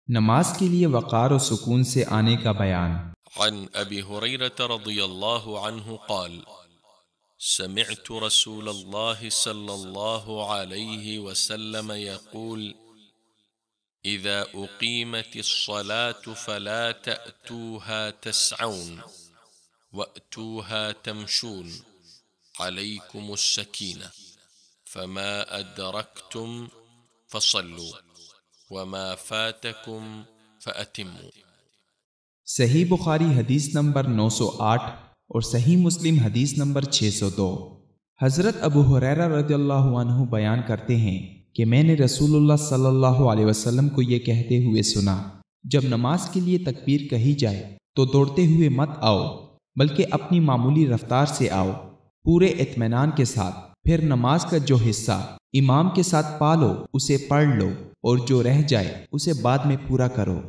نماز کے لیے وقار و سکون سے آنے کا بیان۔ عن ابی ہریرہ رضی اللہ عنہ قال سمعت رسول اللہ صلی اللہ علیہ وسلم يقول اذا اقیمت الصلاة فلا تأتوها تسعون وأتوها تمشون عليكم السكينة فما أدركتم فصلوا وما فاتكم فأتموا۔ صحیح بخاری حدیث نمبر 908 اور صحیح مسلم حدیث نمبر 602۔ حضرت ابو ہریرہ رضی اللہ عنہ بیان کرتے ہیں کہ میں نے رسول اللہ صلی اللہ علیہ وسلم کو یہ کہتے ہوئے سنا، جب نماز کے لیے تکبیر کہی جائے تو دوڑتے ہوئے مت آؤ، بلکہ اپنی معمولی رفتار سے آؤ، پورے اطمینان کے ساتھ۔ پھر نماز کا جو حصہ امام کے ساتھ پا لو اسے پڑھ لو، اور جو رہ جائے اسے بعد میں پورا کرو۔